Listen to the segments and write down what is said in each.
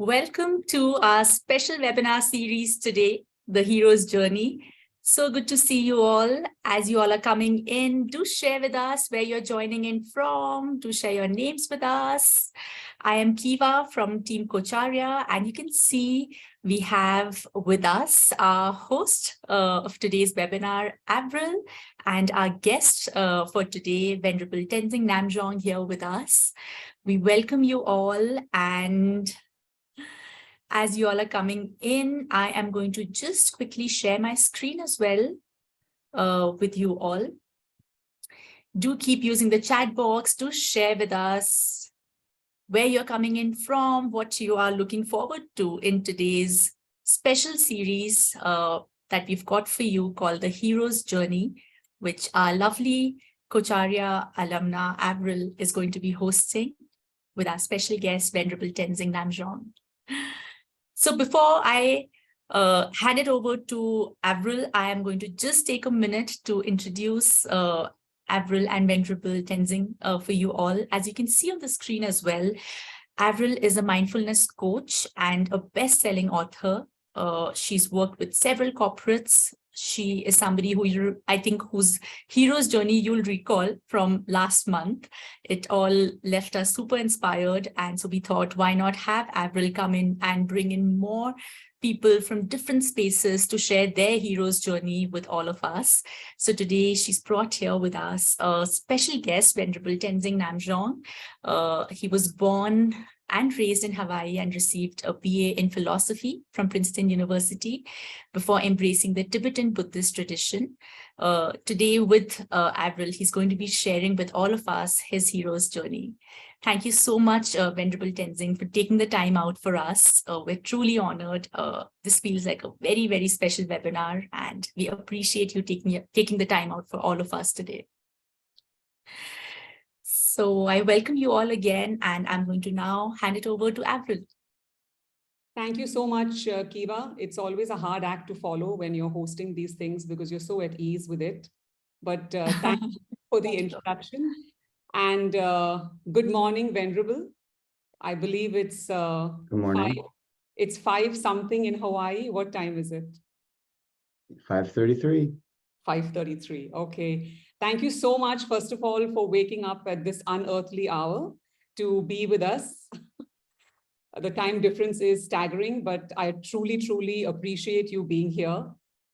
Welcome to our special webinar series today, The Hero's Journey. So good to see you all. As you all are coming in, do share with us where you're joining in from. Do share your names with us. I am Kiva from Team Coacharya, and you can see we have with us our host of today's webinar, Avril, and our guest for today, Venerable Tenzin Namjong, here with us. We welcome you all, and as you all are coming in, I am going to just quickly share my screen as well with you all. Do keep using the chat box to share with us where you're coming in from, what you are looking forward to in today's special series that we've got for you called The Hero's Journey, which our lovely Coacharya alumna Avril is going to be hosting with our special guest, Venerable Tenzin Namjong. So before I hand it over to Avril, I am going to just take a minute to introduce Avril and Venerable Tenzin for you all. As you can see on the screen as well, Avril is a mindfulness coach and a best-selling author. She's worked with several corporates. She is somebody who I think whose hero's journey you'll recall from last month. It all left us super inspired. And so we thought, why not have Avril come in and bring in more people from different spaces to share their hero's journey with all of us. So today she's brought here with us a special guest, Venerable Tenzin Namjong. He was born and raised in Hawaii and received a BA in philosophy from Princeton University before embracing the Tibetan Buddhist tradition. Today with Avril, he's going to be sharing with all of us his hero's journey. Thank you so much, Venerable Tenzin, for taking the time out for us. We're truly honored. This feels like a very, very special webinar, and we appreciate you taking the time out for all of us today. So I welcome you all again, and I'm going to now hand it over to Avril. Thank you so much, Kiva. It's always a hard act to follow when you're hosting these things because you're so at ease with it. But thank you for the introduction. And good morning, Venerable. I believe it's good morning. It's 5 something in Hawaii. What time is it? 5:33. 5:33. Okay. Thank you so much, first of all, for waking up at this unearthly hour to be with us. The time difference is staggering, but I truly, truly appreciate you being here.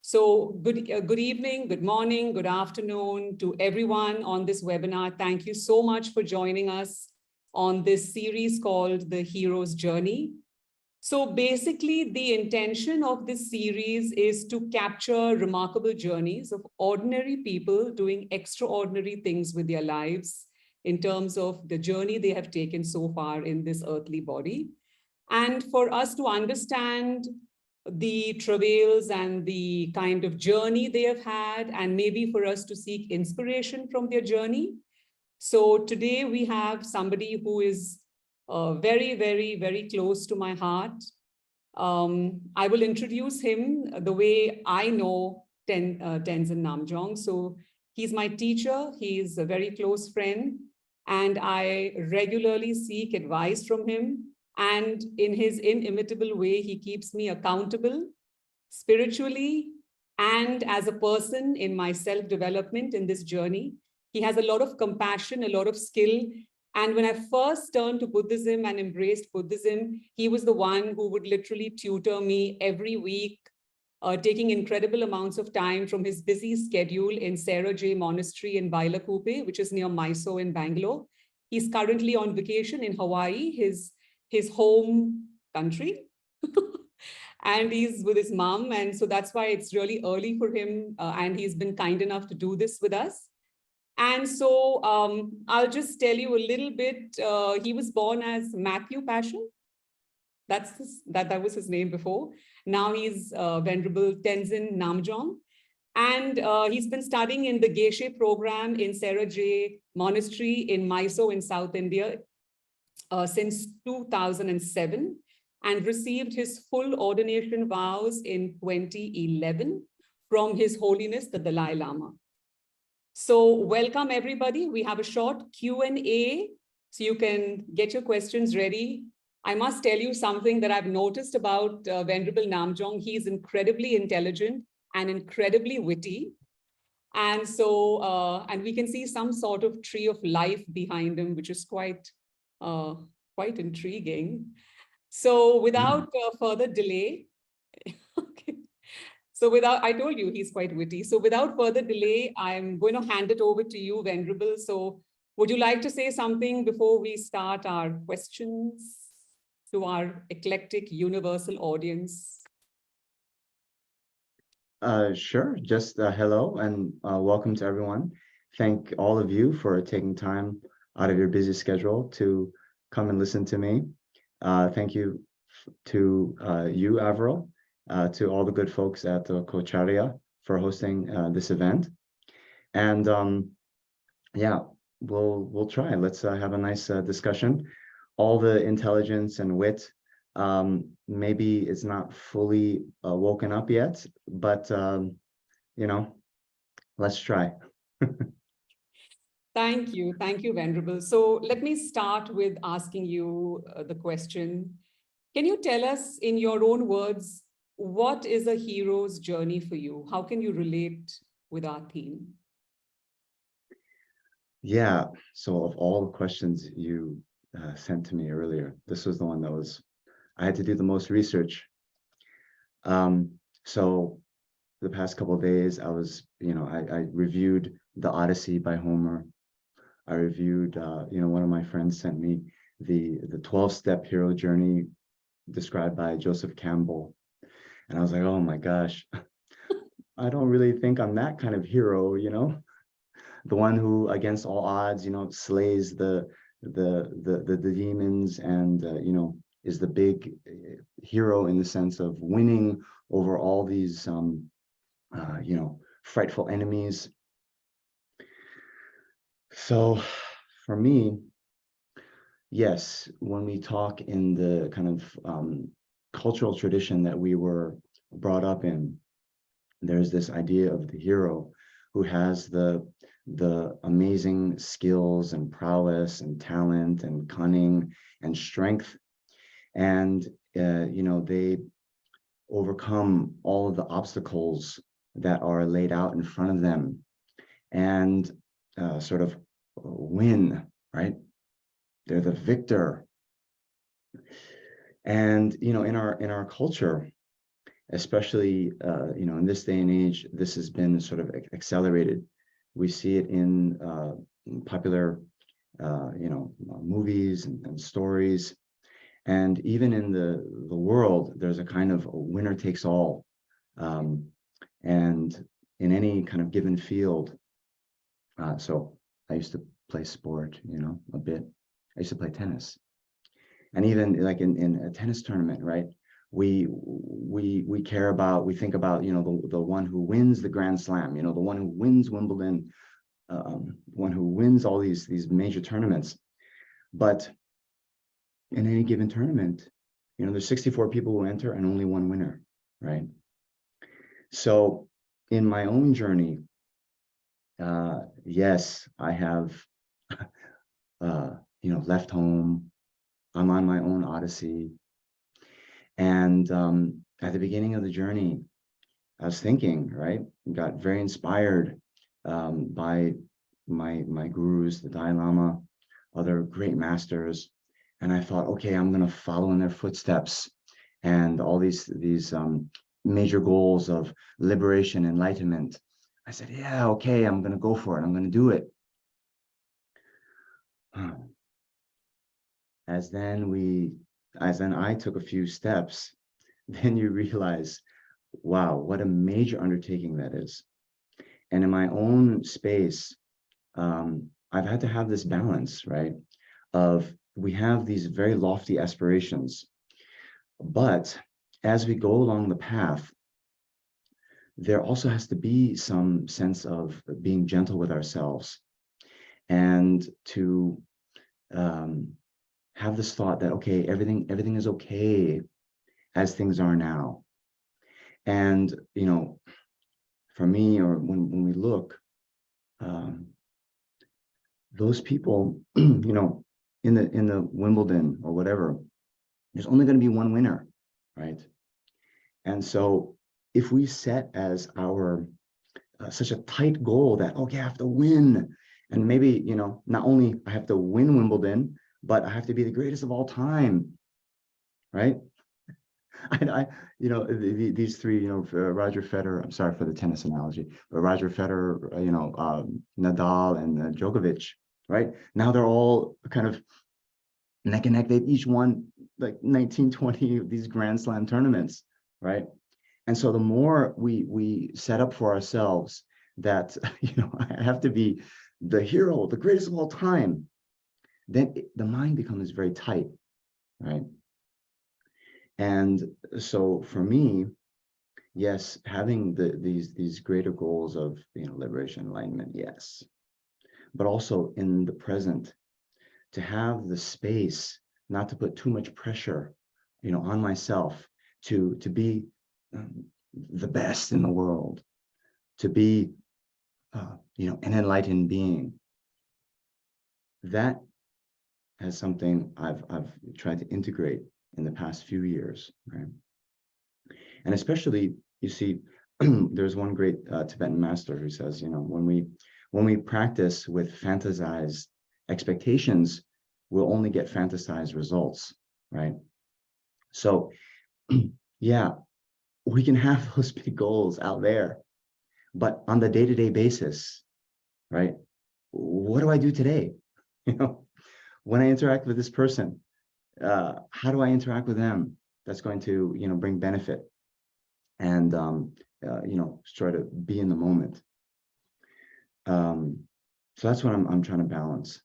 So good evening, good morning, good afternoon to everyone on this webinar. Thank you so much for joining us on this series called The Hero's Journey. So basically, the intention of this series is to capture remarkable journeys of ordinary people doing extraordinary things with their lives in terms of the journey they have taken so far in this earthly body. And for us to understand the travails and the kind of journey they have had, and maybe for us to seek inspiration from their journey. So today we have somebody who is very, very, very close to my heart. I will introduce him the way I know Tenzin Namjong. So he's my teacher, he's a very close friend, and I regularly seek advice from him. And in his inimitable way, he keeps me accountable spiritually and as a person in my self-development in this journey. He has a lot of compassion, a lot of skill. And when I first turned to Buddhism and embraced Buddhism, he was the one who would literally tutor me every week, taking incredible amounts of time from his busy schedule in Sera Jey Monastery in Bailakuppe, which is near Mysore in Bangalore. He's currently on vacation in Hawaii, his home country. And he's with his mom. And so that's why it's really early for him. And he's been kind enough to do this with us. And so I'll just tell you a little bit. He was born as Matthew Passion. That was his name before. Now he's Venerable Tenzin Namjong. And he's been studying in the Geshe program in Sera Jey Monastery in Mysore in South India since 2007, and received his full ordination vows in 2011 from His Holiness, the Dalai Lama. So welcome everybody. We have a short Q&A, so you can get your questions ready. I must tell you something that I've noticed about Venerable Namjong. He's incredibly intelligent and incredibly witty. And so, and we can see some sort of tree of life behind him, which is quite intriguing. So without further delay, okay. So I told you he's quite witty. So without further delay, I'm going to hand it over to you, Venerable. So would you like to say something before we start our questions to our eclectic universal audience? Sure. Just hello and welcome to everyone. Thank all of you for taking time out of your busy schedule to come and listen to me. Thank you to you, Avril, to all the good folks at the Coacharya for hosting this event. And yeah, we'll try. Let's have a nice discussion. All the intelligence and wit, maybe it's not fully woken up yet, but you know, let's try. Thank you, Venerable. So let me start with asking you the question. Can you tell us in your own words, what is a hero's journey for you? How can you relate with our theme? Yeah, so of all the questions you sent to me earlier, this was the one that I had to do the most research. So the past couple of days, I reviewed the Odyssey by Homer. I reviewed, one of my friends sent me the 12-step hero journey described by Joseph Campbell. And I was like, oh my gosh, I don't really think I'm that kind of hero, the one who against all odds, slays the demons and, is the big hero in the sense of winning over all these, frightful enemies. So for me, yes, when we talk in the kind of cultural tradition that we were brought up in, there's this idea of the hero who has the amazing skills and prowess and talent and cunning and strength. And, they overcome all of the obstacles that are laid out in front of them and sort of win, right? They're the victor. And, in our culture, especially, in this day and age, this has been sort of accelerated. We see it in popular, movies and stories. And even in the world, there's a kind of winner takes all. And in any kind of given field. So I used to play sport, a bit. I used to play tennis. And even like in a tennis tournament, right? We think about, the one who wins the Grand Slam, the one who wins Wimbledon, one who wins all these major tournaments. But in any given tournament, there's 64 people who enter and only one winner, right? So in my own journey, yes, I have, left home. I'm on my own odyssey. And at the beginning of the journey, I was thinking, right, got very inspired by my gurus, the Dalai Lama, other great masters. And I thought, okay, I'm going to follow in their footsteps and all these major goals of liberation, enlightenment. I said, yeah, okay, I'm going to go for it. I'm going to do it. As then I took a few steps, then you realize, wow, what a major undertaking that is. And in my own space, I've had to have this balance, right? We have these very lofty aspirations, but as we go along the path, there also has to be some sense of being gentle with ourselves and to have this thought that, okay, everything is okay as things are now. And, for me, or when we look, those people, in the Wimbledon or whatever, There's only going to be one winner, right? And so if we set as our such a tight goal that, okay, I have to win, and maybe, not only I have to win Wimbledon, but I have to be the greatest of all time, right? These three, Roger Federer, I'm sorry for the tennis analogy, but Roger Federer, Nadal and Djokovic, right? Now they're all kind of neck and neck. They've each won like 19, 20 of these Grand Slam tournaments, right? And so the more we set up for ourselves that, I have to be the hero, the greatest of all time, then the mind becomes very tight, right? And so for me, yes, having these greater goals of, liberation, enlightenment, yes, but also in the present, to have the space not to put too much pressure, on myself to be the best in the world, to be, an enlightened being. That is something I've tried to integrate in the past few years, right? And especially, you see, there's one great Tibetan master who says, when we practice with fantasized expectations, we'll only get fantasized results, right? So, yeah, we can have those big goals out there, but on the day-to-day basis, right? What do I do today? When I interact with this person, how do I interact with them? That's going to, bring benefit, and try to be in the moment. So that's what I'm trying to balance.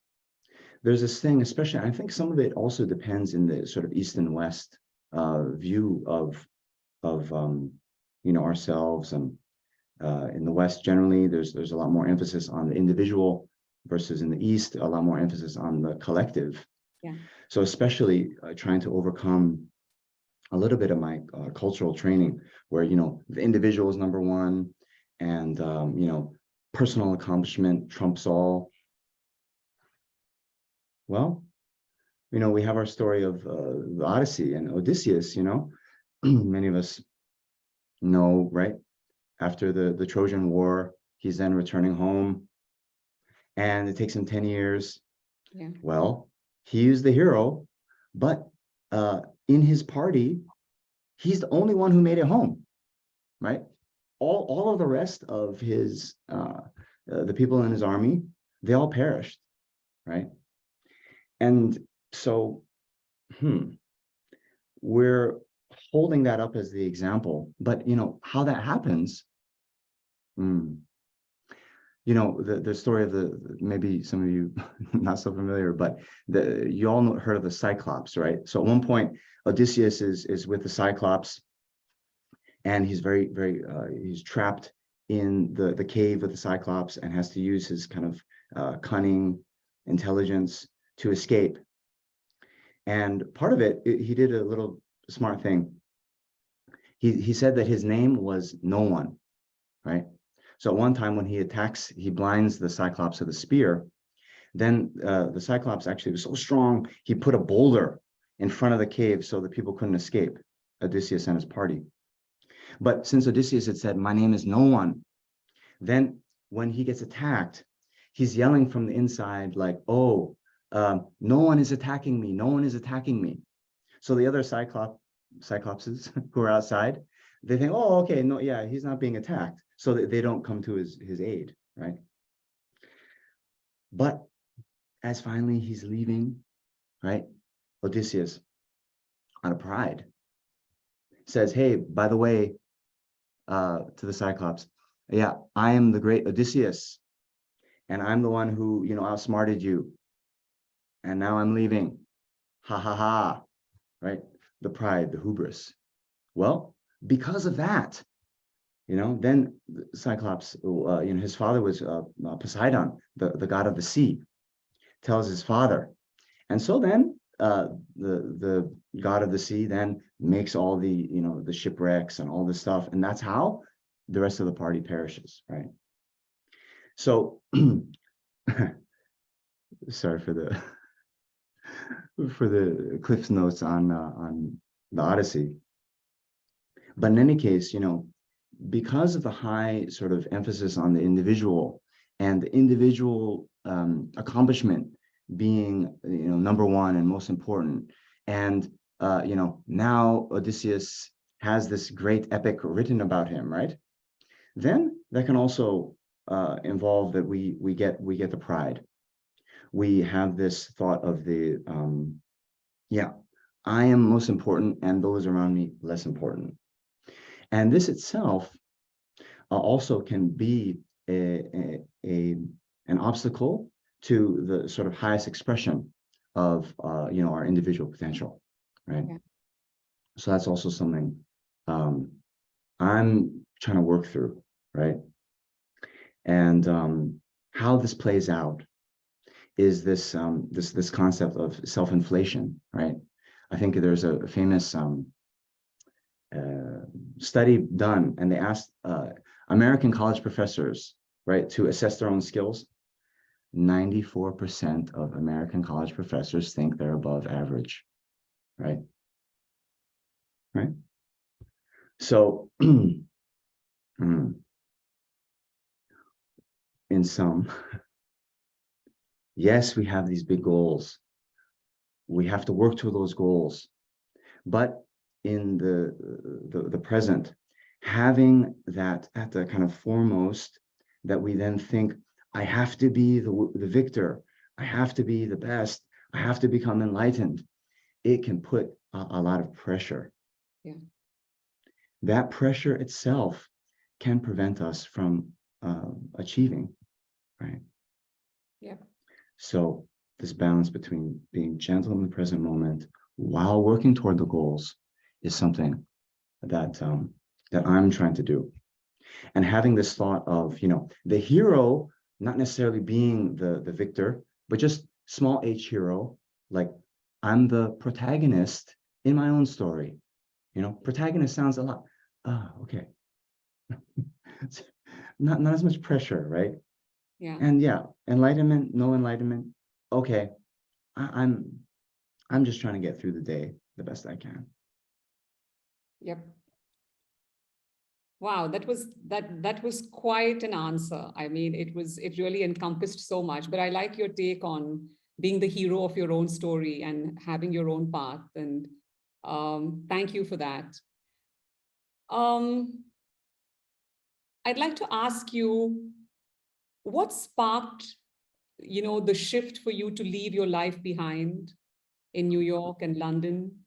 There's this thing, especially, I think some of it also depends in the sort of East and West view of ourselves, and in the West generally there's a lot more emphasis on the individual, versus in the East a lot more emphasis on the collective. Yeah. So especially trying to overcome a little bit of my cultural training, where the individual is number one, and personal accomplishment trumps all. Well, we have our story of the Odyssey and Odysseus. Many of us know, right? After the Trojan War, he's then returning home, and it takes him 10 years. Yeah. Well, he is the hero, but in his party, he's the only one who made it home, right? All of the rest of his the people in his army, they all perished, right? And so we're holding that up as the example, but how that happens, the story of maybe some of you not so familiar, but you all heard of the Cyclops, right? So at one point, Odysseus is with the Cyclops, and he's he's trapped in the cave with the Cyclops, and has to use his kind of cunning intelligence to escape. And part of it, he did a little smart thing. He said that his name was No One, right? So at one time when he attacks, he blinds the Cyclops with a spear. Then the Cyclops actually was so strong, he put a boulder in front of the cave so that people couldn't escape, Odysseus and his party. But since Odysseus had said, my name is No One, then when he gets attacked, he's yelling from the inside like, oh, no one is attacking me. No one is attacking me. So the other Cyclopses who are outside, they think, oh, okay, no, yeah, he's not being attacked. So that they don't come to his aid, right? But as finally he's leaving, right, Odysseus, out of pride, says, hey, by the way, to the Cyclops, yeah, I am the great Odysseus, and I'm the one who, outsmarted you, and now I'm leaving. Ha ha ha, right? The pride, the hubris. Well, because of that, then Cyclops, his father was Poseidon, the god of the sea, tells his father. And so then the god of the sea then makes all the, the shipwrecks and all this stuff. And that's how the rest of the party perishes, right? So, sorry for for the Cliff's Notes on the Odyssey. But in any case, because of the high sort of emphasis on the individual and the individual accomplishment being, number one and most important, and now Odysseus has this great epic written about him, right? Then that can also involve that we get the pride. We have this thought of the I am most important and those around me less important. And this itself also can be an obstacle to the sort of highest expression of our individual potential, right? Yeah. So that's also something I'm trying to work through, right? And how this plays out is this this concept of self-inflation, right? I think there's a famous study done, and they asked American college professors, right, to assess their own skills. 94% of American college professors think they're above average, right? Right? So, in sum, yes, we have these big goals. We have to work toward those goals. But in the present, having that at the kind of foremost, that we then think, I have to be the victor, I have to be the best, I have to become enlightened, it can put a lot of pressure. Yeah. That pressure itself can prevent us from achieving, right? Yeah. So this balance between being gentle in the present moment while working toward the goals is something that that I'm trying to do. And having this thought of, the hero not necessarily being the victor, but just small h hero, like I'm the protagonist in my own story. Protagonist sounds a lot, okay. not as much pressure, right? Yeah. And yeah, enlightenment, no enlightenment, okay. I'm just trying to get through the day the best I can. Yep. Wow, that was quite an answer. I mean, it really encompassed so much, but I like your take on being the hero of your own story and having your own path. And thank you for that. I'd like to ask you, what sparked, the shift for you to leave your life behind in New York and London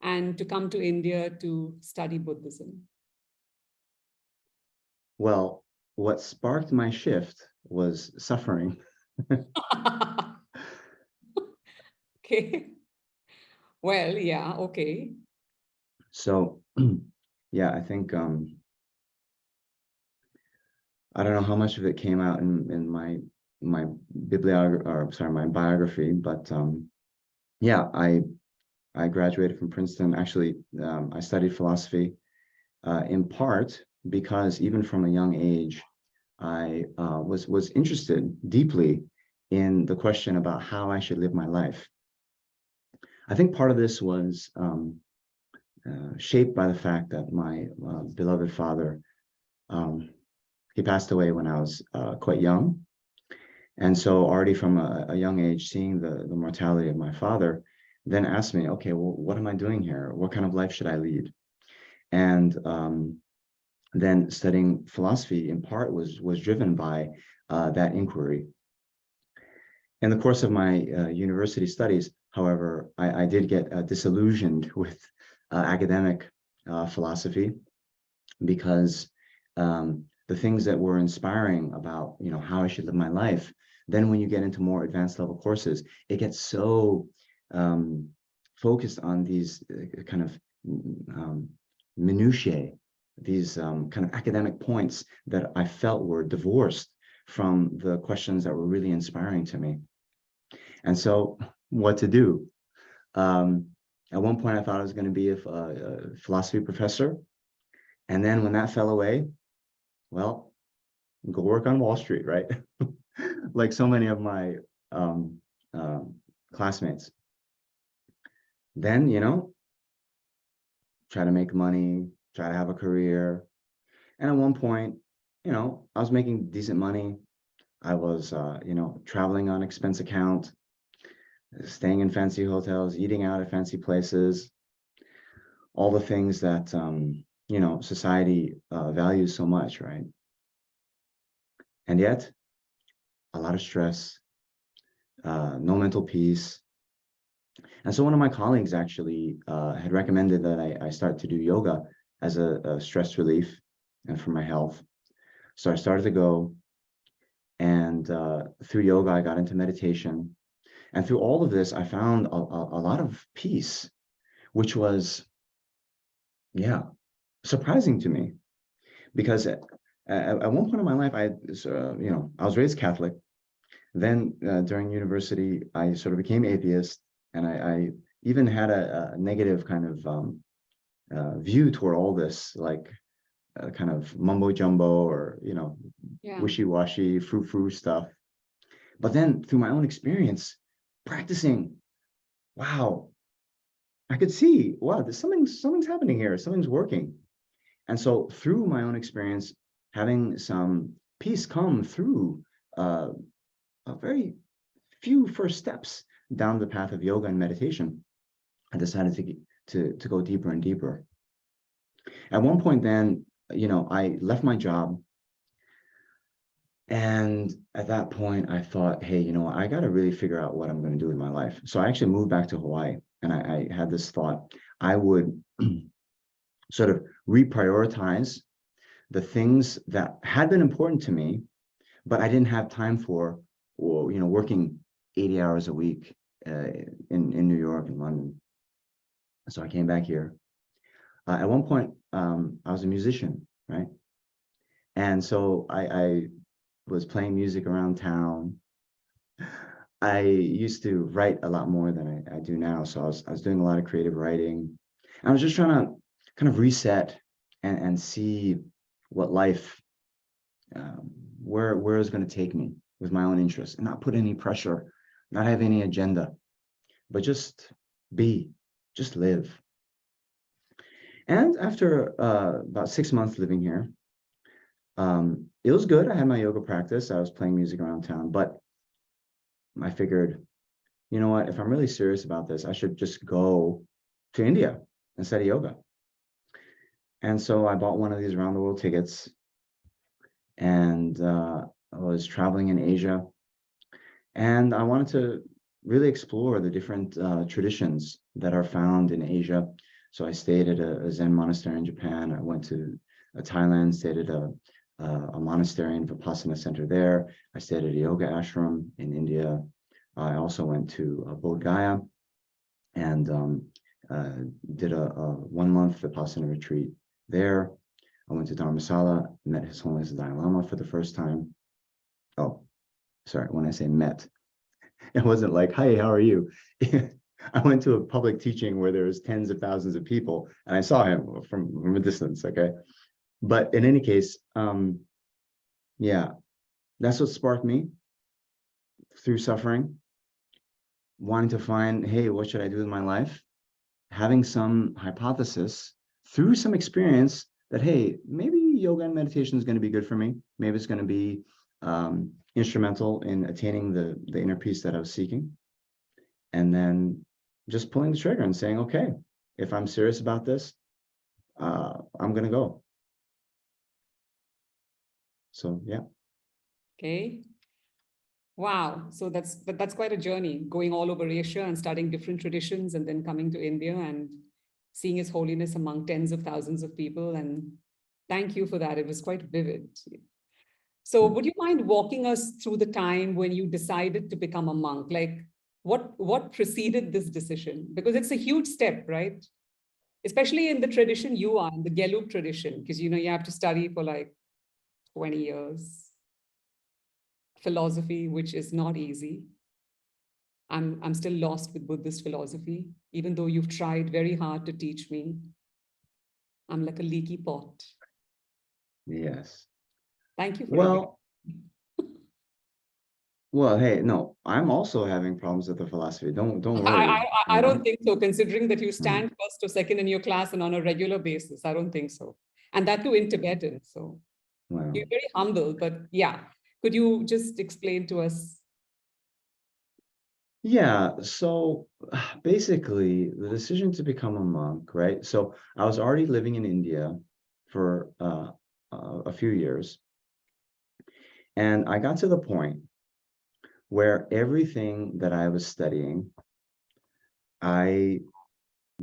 and to come to India to study Buddhism? Well, what sparked my shift was suffering. Okay. Well, yeah, okay. So, yeah, I think I don't know how much of it came out in my biography, but yeah, I graduated from Princeton. Actually, I studied philosophy in part because even from a young age, I was interested deeply in the question about how I should live my life. I think part of this was shaped by the fact that my beloved father, he passed away when I was quite young. And so already from a young age, seeing the mortality of my father, then asked me, okay, well, what am I doing here? What kind of life should I lead? And then studying philosophy in part was driven by that inquiry. In the course of my university studies, however, I did get disillusioned with academic philosophy because the things that were inspiring about, how I should live my life, then when you get into more advanced level courses, it gets so focused on these kind of minutiae, these kind of academic points that I felt were divorced from the questions that were really inspiring to me. And so what to do? At one point, I thought I was going to be a philosophy professor. And then when that fell away, well, go work on Wall Street, right? Like so many of my classmates. then, you know, try to make money, try to have a career. And at one point, you know, I was making decent money. I was, you know, traveling on expense account, staying in fancy hotels, eating out at fancy places, all the things that, you know, society values so much, right? And yet, a lot of stress, no mental peace. And so one of my colleagues actually had recommended that I start to do yoga as a stress relief and for my health. So I started to go, and through yoga, I got into meditation. And through all of this, I found a lot of peace, which was, yeah, surprising to me. Because at one point in my life, you know, I was raised Catholic. Then during university, I sort of became atheist, and I even had a negative kind of view toward all this, like kind of mumbo jumbo, or, you know, wishy-washy, frou-frou stuff. But then through my own experience, practicing, wow, I could see, wow, there's something's happening here, something's working. And so through my own experience, having some peace come through a very few first steps down the path of yoga and meditation, I decided to go deeper and deeper. At one point then, you know, I left my job. And at that point, I thought, hey, you know, I got to really figure out what I'm going to do with my life. So I actually moved back to Hawaii, and I had this thought I would sort of reprioritize the things that had been important to me, but I didn't have time for, or, you know, working 80 hours a week in New York and London. So I came back here. At one point, I was a musician, right? And so I was playing music around town. I used to write a lot more than I do now. So I was doing a lot of creative writing. I was just trying to kind of reset and see what life, where it's going to take me with my own interests, and not put any pressure, not have any agenda, but just be, just live. And after about 6 months living here, it was good. I had my yoga practice. I was playing music around town, but I figured, you know what, if I'm really serious about this, I should just go to India and study yoga. And so I bought one of these around the world tickets, and I was traveling in Asia, and I wanted to really explore the different traditions that are found in Asia. So I stayed at a Zen monastery in Japan. I went to Thailand, stayed at a monastery and Vipassana center there. I stayed at a yoga ashram in India. I also went to Bodh Gaya and did a 1 month Vipassana retreat there. I went to Dharamsala, met His Holiness the Dalai Lama for the first time. Oh, sorry, when I say met, it wasn't like, hi, how are you? I went to a public teaching where there was tens of thousands of people, and I saw him from a distance, okay? But in any case, yeah, that's what sparked me through suffering, wanting to find, hey, what should I do with my life? Having some hypothesis through some experience that, hey, maybe yoga and meditation is going to be good for me. Maybe it's going to be instrumental in attaining the inner peace that I was seeking. And then just pulling the trigger and saying, okay, if I'm serious about this, I'm going to go. So, yeah. Okay. Wow. So that's quite a journey, going all over Asia and studying different traditions, and then coming to India and seeing His Holiness among tens of thousands of people. And thank you for that. It was quite vivid. So would you mind walking us through the time when you decided to become a monk? Like what preceded this decision? Because it's a huge step, right? Especially in the tradition you are, in the Gelug tradition, because, you know, you have to study for like 20 years. Philosophy, which is not easy. I'm still lost with Buddhist philosophy, even though you've tried very hard to teach me. I'm like a leaky pot. Yes. Thank you for well, Well, hey, no, I'm also having problems with the philosophy. Don't worry. I don't think so, considering that you Mm. stand first or second in your class and on a regular basis. I don't think so. And that too in Tibetan. So Well, you're very humble, but yeah. Could you just explain to us? yeah, so basically the decision to become a monk, right? So I was already living in India for a few years, and I got to the point where everything that I was studying, I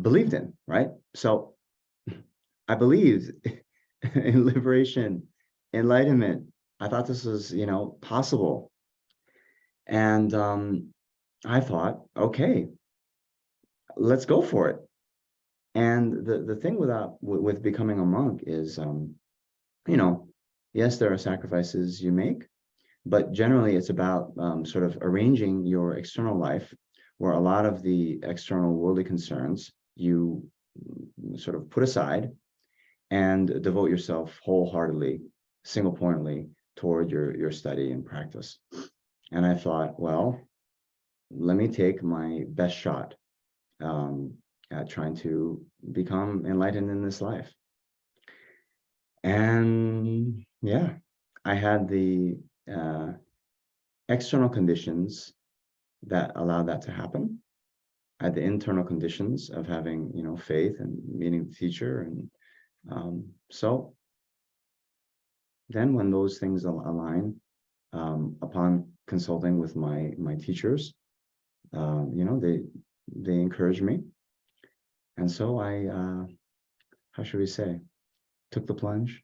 believed in, right? So I believed in liberation, enlightenment. I thought this was, possible. And I thought, okay, let's go for it. And the thing with becoming a monk is, yes, there are sacrifices you make, but generally it's about sort of arranging your external life, where a lot of the external worldly concerns you sort of put aside and devote yourself wholeheartedly, single-pointedly toward your study and practice. And I thought, well, let me take my best shot at trying to become enlightened in this life. And yeah, I had the external conditions that allowed that to happen. I had the internal conditions of having, faith and meeting the teacher. And so then when those things align, upon consulting with my teachers, they encouraged me. And so I, how should we say, took the plunge.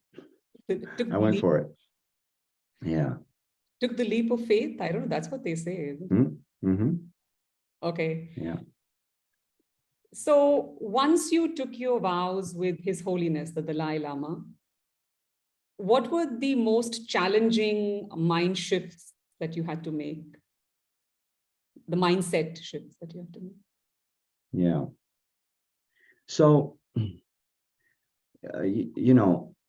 I went for it. Yeah. Took the leap of faith. I don't know. That's what they say. Mm-hmm. Okay. Yeah. So once you took your vows with His Holiness, the Dalai Lama, what were the most challenging mind shifts that you had to make? The mindset shifts that you have to make? Yeah. So,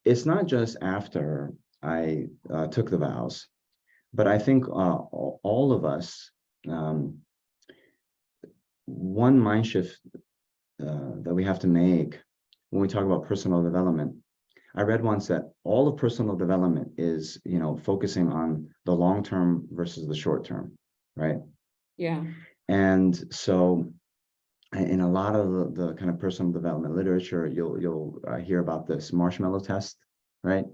it's not just after I took the vows, but I think all of us, one mind shift that we have to make when we talk about personal development. I read once that all of personal development is, focusing on the long term versus the short term, right? Yeah. And so in a lot of the kind of personal development literature, you'll hear about this marshmallow test, right?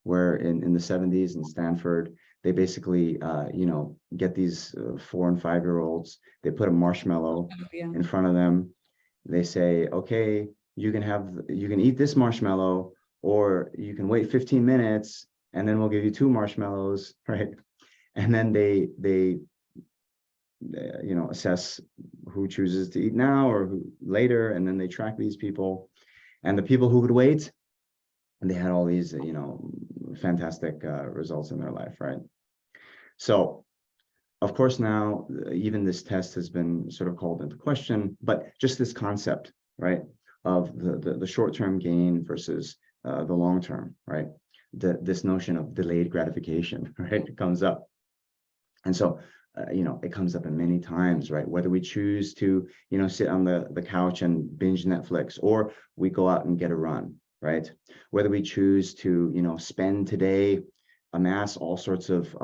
Where in the 70s in Stanford, they basically, get these 4 and 5-year-olds, they put a marshmallow in front of them. They say, okay, you can eat this marshmallow, or you can wait 15 minutes and then we'll give you 2 marshmallows, right? And then they assess who chooses to eat now or who later, and then they track these people, and the people who could wait, and they had all these fantastic results in their life, right? So of course now even this test has been sort of called into question, but just this concept, right, of the short-term gain versus the long-term, right? This notion of delayed gratification, right, it comes up. And so it comes up in many times, right? Whether we choose to, sit on the couch and binge Netflix, or we go out and get a run, right? Whether we choose to, spend today, amass all sorts of,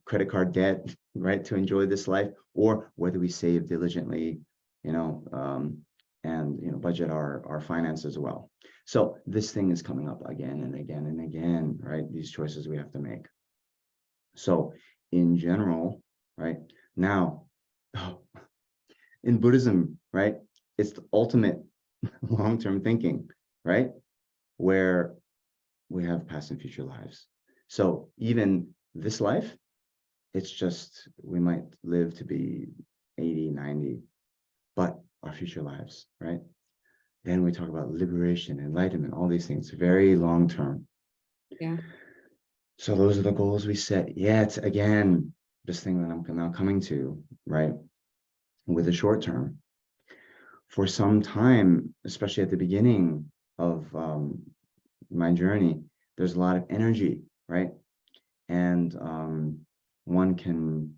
credit card debt, right, to enjoy this life, or whether we save diligently, and budget our finances well. So this thing is coming up again and again and again, right? These choices we have to make. So in general, right now, in Buddhism, right, it's the ultimate long-term thinking, right, where we have past and future lives. So even this life, it's just, we might live to be 80, 90, but our future lives, right? Then we talk about liberation, enlightenment, all these things, very long-term. Yeah. So those are the goals we set. Yet again, this thing that I'm now coming to, right, with the short term. For some time, especially at the beginning of my journey, there's a lot of energy, right? And one can,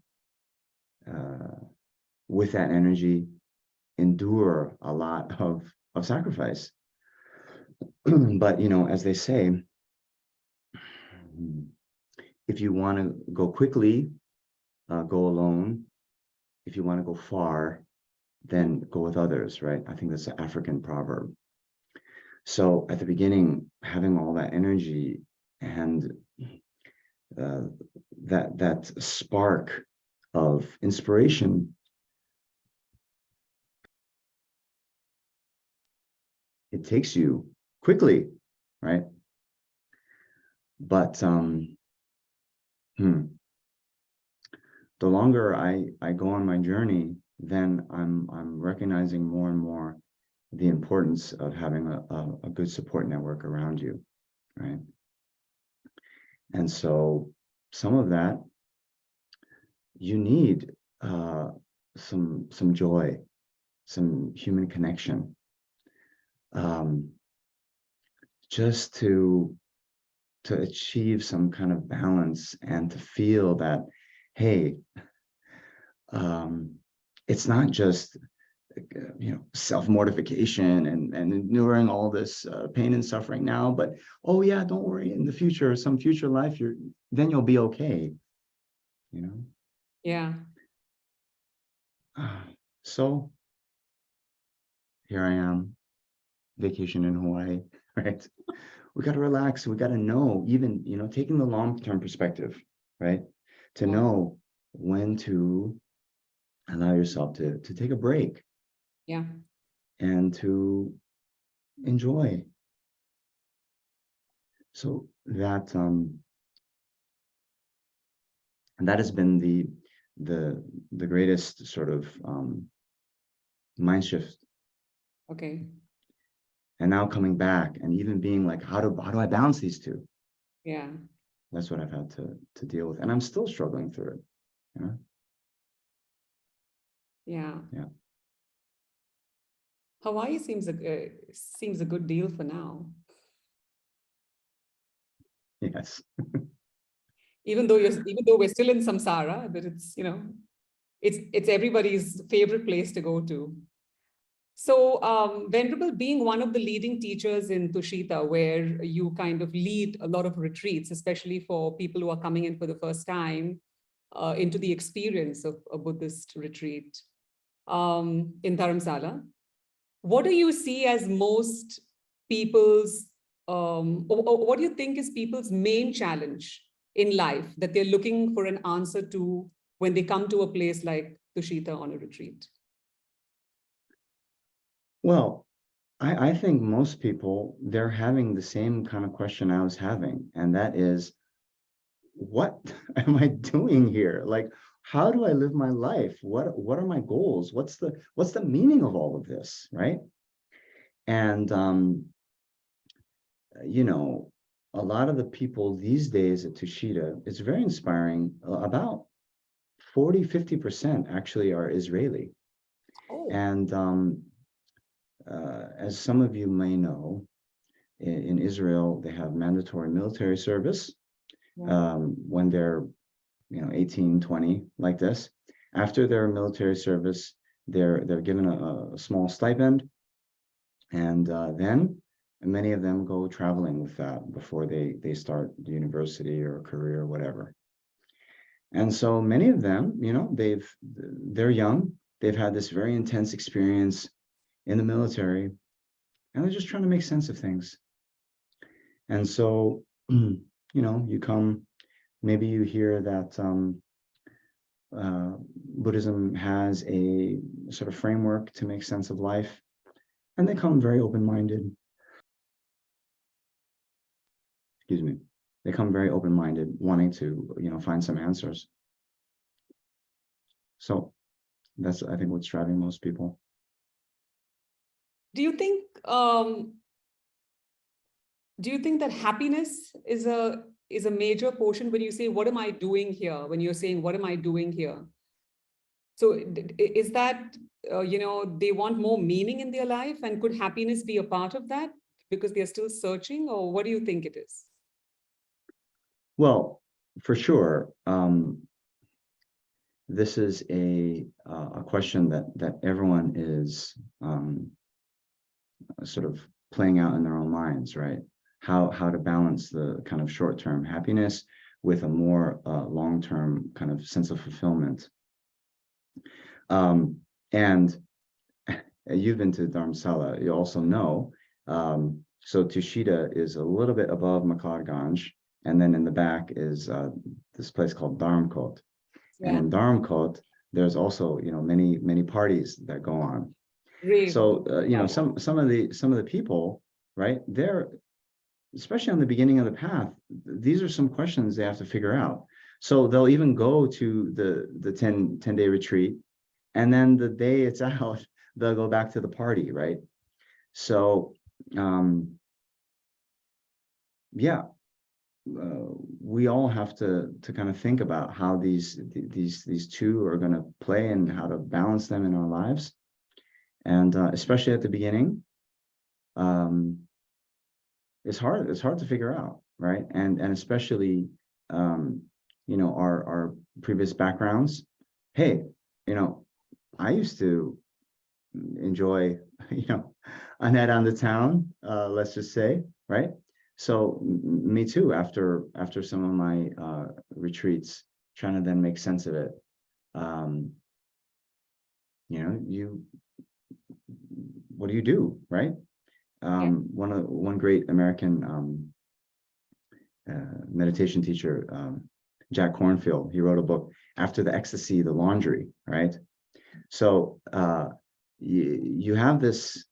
with that energy, endure a lot of sacrifice. But, you know, as they say, if you want to go quickly, go alone. If you want to go far, then go with others, right? I think that's an African proverb. So at the beginning, having all that energy and that spark of inspiration, it takes you quickly, right? But the longer I go on my journey, then I'm recognizing more and more the importance of having a good support network around you, right? And so some of that, you need some joy, some human connection, just to achieve some kind of balance and to feel that, hey, it's not just, you know, self-mortification and enduring all this pain and suffering now, but oh yeah, don't worry, in the future, some future life, then you'll be okay, you know? Yeah. So here I am, vacation in Hawaii, right? We got to relax. We got to know, even, you know, taking the long-term perspective, right? To know when to allow yourself to take a break. Yeah. And to enjoy. So that and that has been the greatest sort of mind shift. Okay. And now coming back and even being like, how do I balance these two? Yeah. That's what I've had to deal with, and I'm still struggling through it. You know? Yeah. Yeah. Hawaii seems a good deal for now. Yes. Even though we're still in samsara, but it's, you know, it's everybody's favorite place to go to. So, Venerable, being one of the leading teachers in Tushita, where you kind of lead a lot of retreats, especially for people who are coming in for the first time into the experience of a Buddhist retreat in Dharamsala, what do you see as most people's, or what do you think is people's main challenge in life that they're looking for an answer to when they come to a place like Tushita on a retreat? Well, I think most people, they're having the same kind of question I was having, and that is, what am I doing here? Like, how do I live my life? What are my goals? What's the meaning of all of this, right? And you know, a lot of the people these days at Tushita, it's very inspiring. About 40–50% actually are Israeli. Oh. And as some of you may know, in Israel, they have mandatory military service when they're, you know, 18, 20, like this. After their military service, they're given a small stipend, and then many of them go traveling with that before they start the university or career or whatever. And so many of them, you know, they're young, they've had this very intense experience in the military, and they're just trying to make sense of things. And so, you know, you come, maybe you hear that Buddhism has a sort of framework to make sense of life, and they come very open-minded. Excuse me. They come very open-minded, wanting to, you know, find some answers. So that's, I think, what's driving most people. Do you think that happiness is a major portion when you say, what am I doing here? When you're saying, what am I doing here? So is that, you know, they want more meaning in their life, and could happiness be a part of that because they're still searching, or what do you think it is? Well, for sure. this is a question that everyone is sort of playing out in their own minds, right? How to balance the kind of short-term happiness with a more long-term kind of sense of fulfillment. And you've been to Dharamsala, you also know. So Tushita is a little bit above Maklarganj, and then in the back is this place called Dharamkot. Yeah. And in Dharamkot, there's also, you know, many parties that go on. Really? So you know, some of the people, right, they're, especially on the beginning of the path, these are some questions they have to figure out. So they'll even go to the 10-day retreat, and then the day it's out, they'll go back to the party, right? So yeah, we all have to kind of think about how these two are going to play and how to balance them in our lives, and especially at the beginning, it's hard to figure out, right? And especially you know, our previous backgrounds. Hey, you know, I used to enjoy, you know, a night on the town, let's just say, right? So me too, after some of my retreats, trying to then make sense of it. You know, what do you do, right? One great American meditation teacher, Jack Kornfield, he wrote a book, After the Ecstasy, the Laundry, right? So you have this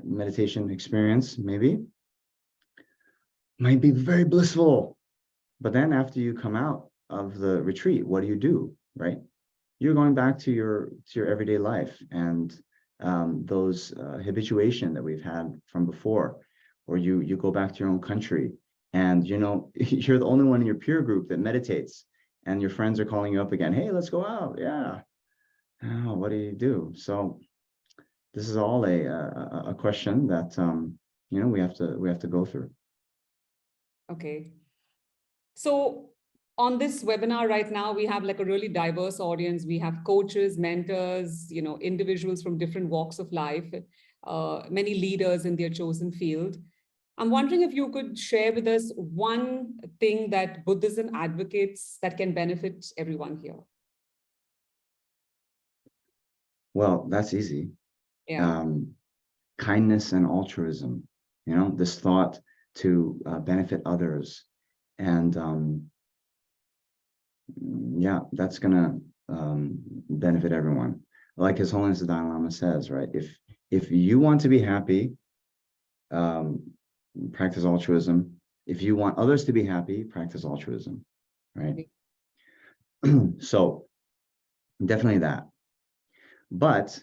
meditation experience, maybe, might be very blissful, but then after you come out of the retreat, what do, right? You're going back to your everyday life, and those habituation that we've had from before, or you go back to your own country, and you know, you're the only one in your peer group that meditates, and your friends are calling you up again, hey, let's go out. Yeah. Oh, what do you do? So this is all a question that you know, we have to go through. Okay. So on this webinar right now, we have like a really diverse audience. We have coaches, mentors, you know, individuals from different walks of life, many leaders in their chosen field. I'm wondering if you could share with us one thing that Buddhism advocates that can benefit everyone here. Well, that's easy. Yeah. Kindness and altruism, you know, this thought to benefit others. And yeah, that's gonna benefit everyone. Like His Holiness the Dalai Lama says, right? If you want to be happy, practice altruism. If you want others to be happy, practice altruism, right? So definitely that. But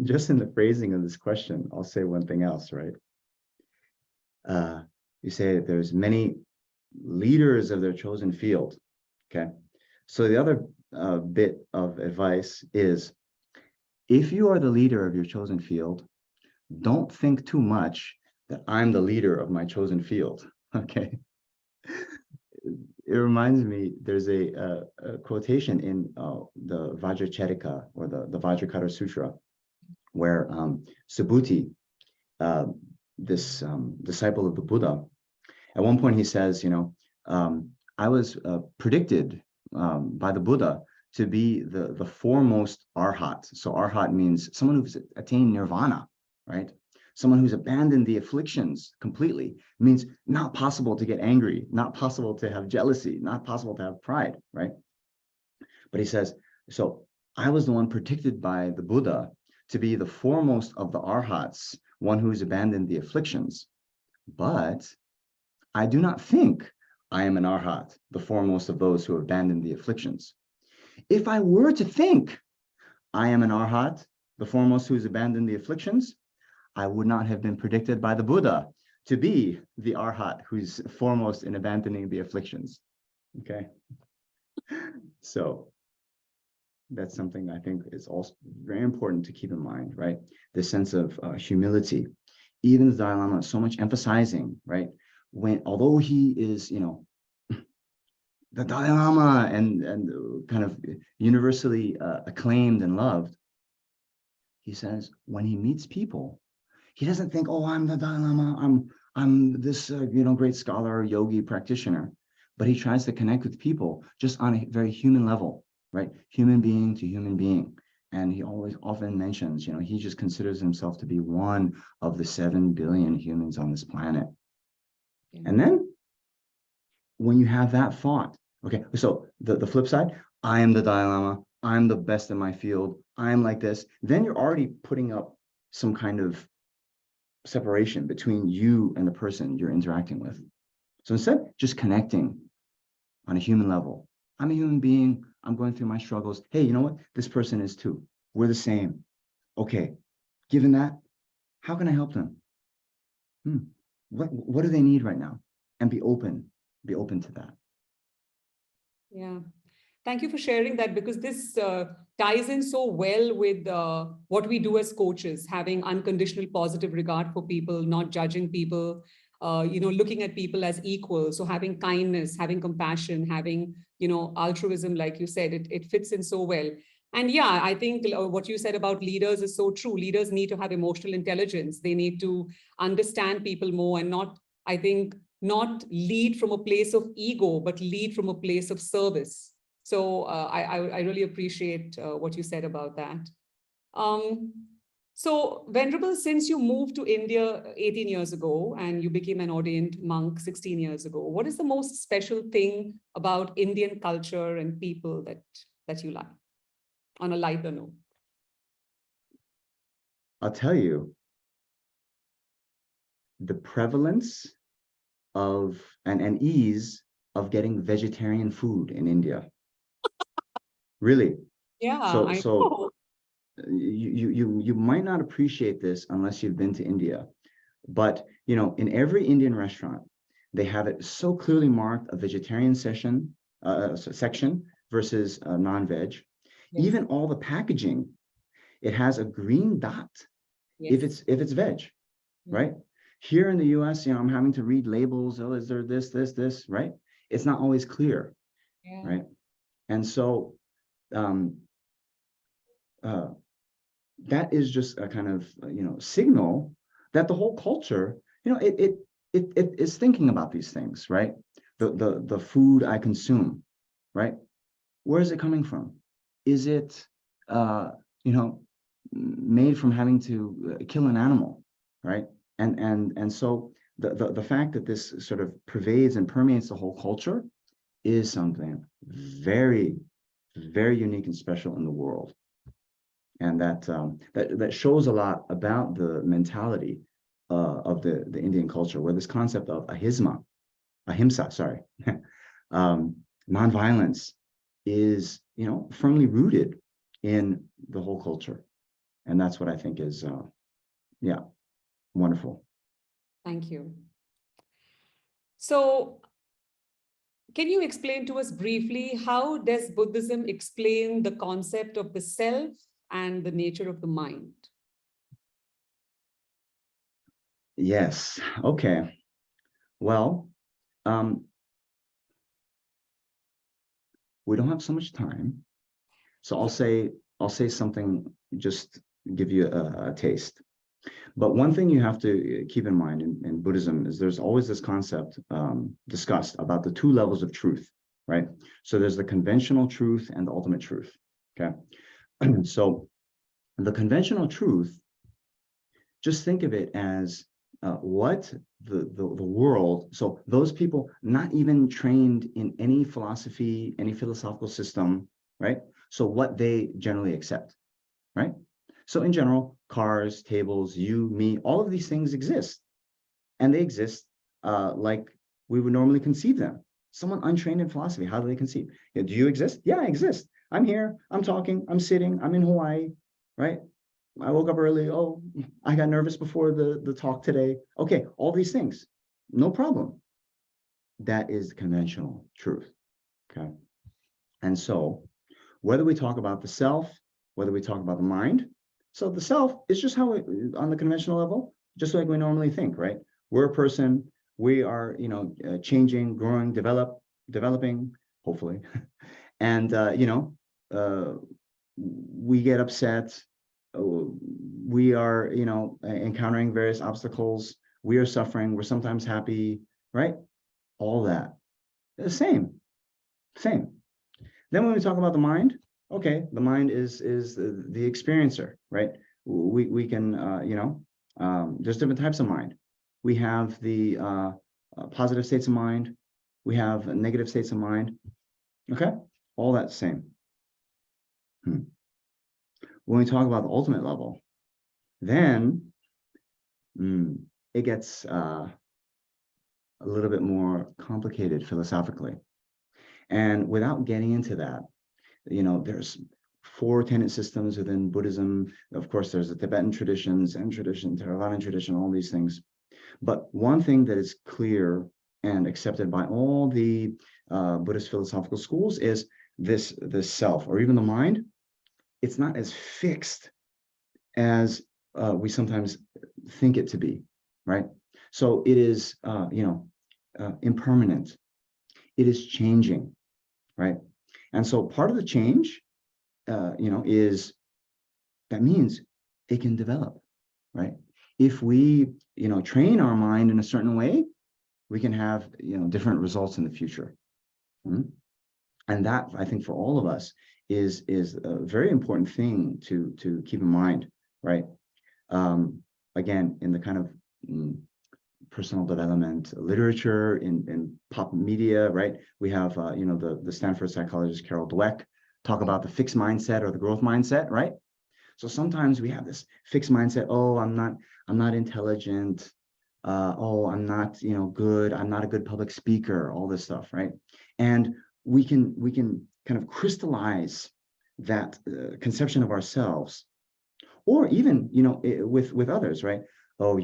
just in the phrasing of this question, I'll say one thing else, right? You say that there's many leaders of their chosen field, okay? So the other bit of advice is, if you are the leader of your chosen field, don't think too much that I'm the leader of my chosen field, okay? It reminds me, there's a quotation in the Vajracharika, or the Vajrakara Sutra, where Subhuti, this disciple of the Buddha, at one point he says, you know, I was predicted by the Buddha to be the foremost arhat. So arhat means someone who's attained nirvana, right? Someone who's abandoned the afflictions completely. It means not possible to get angry, not possible to have jealousy, not possible to have pride, right? But he says, so I was the one predicted by the Buddha to be the foremost of the arhats, one who's abandoned the afflictions. But I do not think I am an arhat, the foremost of those who abandoned the afflictions. If I were to think I am an arhat, the foremost who's abandoned the afflictions, I would not have been predicted by the Buddha to be the arhat who's foremost in abandoning the afflictions. Okay. So that's something I think is also very important to keep in mind, right? The sense of humility. Even the Dalai Lama is so much emphasizing, right? Although he is, you know, the Dalai Lama and kind of universally acclaimed and loved, he says when he meets people, he doesn't think, oh, I'm the Dalai Lama, I'm this great scholar, yogi, practitioner, but he tries to connect with people just on a very human level, right? Human being to human being. And he often mentions, he just considers himself to be one of the 7 billion humans on this planet. Yeah. And then when you have that thought, okay, so the flip side, I am the Dalai Lama, I'm the best in my field, I'm like this, then you're already putting up some kind of separation between you and the person you're interacting with. So instead, just connecting on a human level. I'm a human being, I'm going through my struggles. Hey, you know what? This person is too. We're the same. Okay, given that, how can I help them? What do they need right now? And be open to that. Yeah. Thank you for sharing that, because this ties in so well with what we do as coaches, having unconditional positive regard for people, not judging people, looking at people as equal. So having kindness, having compassion, having, altruism, like you said, it fits in so well. And yeah, I think what you said about leaders is so true. Leaders need to have emotional intelligence. They need to understand people more and not lead from a place of ego, but lead from a place of service. So I really appreciate what you said about that. So Venerable, since you moved to India 18 years ago and you became an ordained monk 16 years ago, what is the most special thing about Indian culture and people that you like, on a lighter note? I'll tell you, the prevalence of and ease of getting vegetarian food in India. Really? Yeah. So you might not appreciate this unless you've been to India, but in every Indian restaurant, they have it so clearly marked, a vegetarian section versus non-veg. Yes. Even all the packaging, it has a green dot. Yes. if it's veg, right? Here in the US, I'm having to read labels. Oh, is there this, right? It's not always clear, right? And so that is just a kind of signal that the whole culture, it is thinking about these things, right? The food I consume, right? Where is it coming from? Is it made from having to kill an animal, right? And so the fact that this sort of pervades and permeates the whole culture is something very, very unique and special in the world. And that shows a lot about the mentality of the Indian culture, where this concept of ahimsa, nonviolence is, firmly rooted in the whole culture. And that's what I think is, wonderful. Thank you. So can you explain to us briefly, how does Buddhism explain the concept of the self and the nature of the mind? Yes. Okay. Well, we don't have so much time, so I'll say something, just give you a taste. But one thing you have to keep in mind in Buddhism is there's always this concept discussed about the 2 levels of truth, right? So there's the conventional truth and the ultimate truth, okay? So the conventional truth, just think of it as what the world, so those people not even trained in any philosophy, any philosophical system, right? So what they generally accept, right? So in general, cars, tables, you, me, all of these things exist. And they exist like we would normally conceive them. Someone untrained in philosophy, how do they conceive? Do you exist? Yeah, I exist. I'm here, I'm talking, I'm sitting, I'm in Hawaii, right? I woke up early. Oh, I got nervous before the talk today. Okay, all these things, no problem. That is conventional truth, okay? And so whether we talk about the self, whether we talk about the mind, so the self is just how on the conventional level, just like we normally think, right? We're a person, we are, changing, growing, developing. hopefully. And, we get upset. We are, encountering various obstacles. We are suffering. We're sometimes happy, right? All that. The same. Then when we talk about the mind, okay, the mind is the experiencer, right? We can, there's different types of mind. We have the positive states of mind. We have negative states of mind. Okay, all that same. When we talk about the ultimate level, then it gets a little bit more complicated philosophically. And without getting into that, there's 4 tenet systems within Buddhism. Of course, there's the Tibetan tradition, Zen tradition, Theravada tradition, all these things. But one thing that is clear and accepted by all the Buddhist philosophical schools is this self, or even the mind. It's not as fixed as we sometimes think it to be, right? So it is, impermanent. It is changing, right? And so part of the change, is that means it can develop, right? If we, train our mind in a certain way, we can have, different results in the future. And that, I think, for all of us is a very important thing to keep in mind, right? Again, in the kind of personal development literature, in pop media, right? We have, the Stanford psychologist Carol Dweck talk about the fixed mindset or the growth mindset, right? So sometimes we have this fixed mindset. Oh, I'm not intelligent. I'm not, good. I'm not a good public speaker. All this stuff, right? And we can kind of crystallize that conception of ourselves, or even, with others, right? Oh,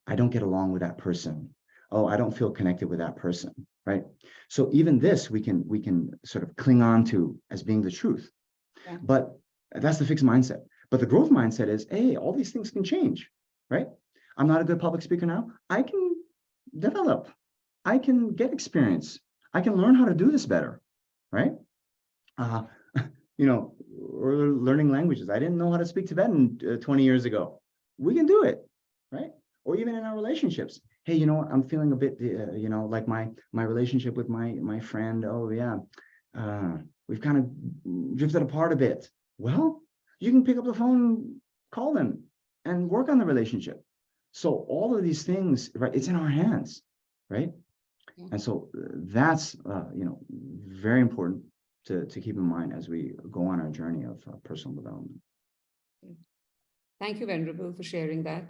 I don't get along with that person. Oh, I don't feel connected with that person, right? So even this we can sort of cling on to as being the truth. Yeah. But that's the fixed mindset. But the growth mindset is, hey, all these things can change, right? I'm not a good public speaker now. I can develop. I can get experience. I can learn how to do this better, right? Or learning languages. I didn't know how to speak Tibetan 20 years ago. We can do it, right? Or even in our relationships. Hey, I'm feeling a bit, like my relationship with my friend. Oh yeah, we've kind of drifted apart a bit. Well, you can pick up the phone, call them, and work on the relationship. So all of these things, right? It's in our hands, right? Yeah. And so that's very important to keep in mind as we go on our journey of personal development. Thank you, Venerable, for sharing that.